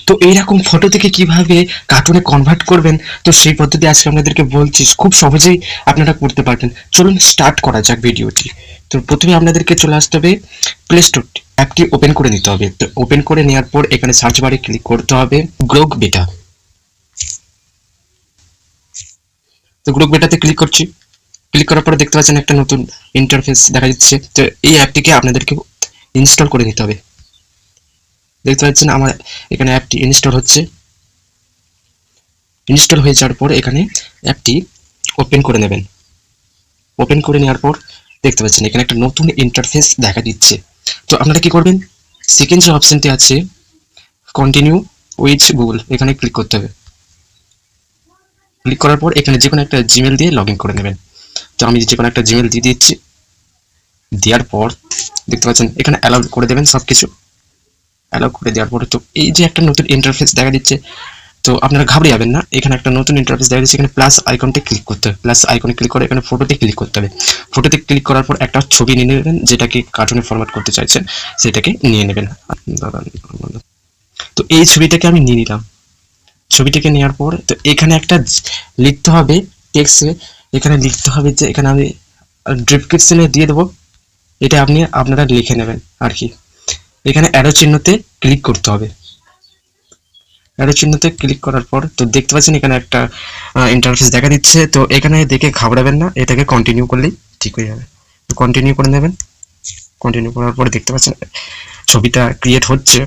তো এইরকম ফটো থেকে কিভাবে কার্টুনে কনভার্ট করবেন, তো সেই পদ্ধতি আজকে আপনাদেরকে বলছি। খুব সহজেই আপনারা করতে পারবেন। চলুন স্টার্ট করা যাক ভিডিওটি। তো প্রথমে আপনাদেরকে চলে আসতে হবে প্লে স্টোর অ্যাপটি ওপেন করে নিতে হবে। তো ওপেন করে নেওয়ার পর এখানে সার্চ বারে ক্লিক করতে হবে গ্রোক বেটা। তো গ্রোক বেটাতে ক্লিক করছি। ক্লিক করার পরে দেখতে পাচ্ছেন একটা নতুন ইন্টারফেস দেখা যাচ্ছে। তো এই অ্যাপটিকে আপনাদেরকে ইনস্টল করে নিতে হবে। দেখতে পাচ্ছেন আমার এখানে অ্যাপটি ইনস্টল হচ্ছে। ইনস্টল হয়ে যাওয়ার পর এখানে অ্যাপটি ওপেন করে নেবেন। ওপেন করে নেওয়ার পর দেখতে পাচ্ছেন এখানে একটা নতুন ইন্টারফেস দেখা দিচ্ছে। তো আপনারা কি করবেন, সেকেন্ড যে অপশনটি আছে কন্টিনিউ উইথ গুগল, এখানে ক্লিক করতে হবে। ক্লিক করার পর এখানে যে কোনো একটা জিমেল দিয়ে লগ ইন করে নেবেন। তো আমি যে কোনো একটা জিমেল দিয়ে দিচ্ছি। দেওয়ার পর দেখতে পাচ্ছেন এখানে অ্যালাউ করে দেবেন সব কিছু। অ্যালাউ করে দেওয়ার পরে তো এই যে একটা নতুন ইন্টারফেস দেখা দিচ্ছে। তো আপনারা ঘাবড়ে যাবেন না, এখানে একটা নতুন ইন্টারফেস দেখা যাচ্ছে। এখানে প্লাস আইকনতে ক্লিক করতে হবে। প্লাস আইকনে ক্লিক করে এখানে ফটোতে ক্লিক করতে হবে। ফটোতে ক্লিক করার পর একটা ছবি নিয়ে নেবেন, যেটাকে কার্টুনে ফরম্যাট করতে চাইছেন সেটাকে নিয়ে নেবেন। তো এই ছবিটাকে আমি নিয়ে নিলাম। ছবিটাকে নেওয়ার পর তো এখানে একটা লিখতে হবে টেক্সটে। এখানে লিখতে হবে যে এখানে আমি ডেসক্রিপশনে দিয়ে দেবো, এটা আপনারা লিখে নেবেন আর কি। এখানে অ্যারো চিহ্নতে ক্লিক করতে হবে। অ্যারো চিহ্নতে ক্লিক করার পর তো দেখতে পাচ্ছেন এখানে একটা ইন্টারফেস দেখা দিচ্ছে। তো এখানে দেখে ঘাবড়াবেন না, এটাকে কন্টিনিউ করলেই ঠিক হয়ে যাবে। তো কন্টিনিউ করে নেবেন। কন্টিনিউ করার পর দেখতে পাচ্ছেন ছবিটা ক্রিয়েট হচ্ছে।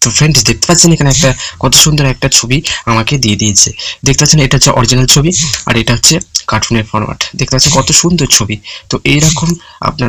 তো ফ্রেন্ডস দেখতে পাচ্ছেন এখানে একটা কত সুন্দর একটা ছবি আমাকে দিয়ে দিয়েছে। দেখতে পাচ্ছেন এটা হচ্ছে অরিজিনাল ছবি আর এটা হচ্ছে কার্টুনের ফরম্যাট। দেখতে পাচ্ছেন কত সুন্দর ছবি। তো এইরকম আপনার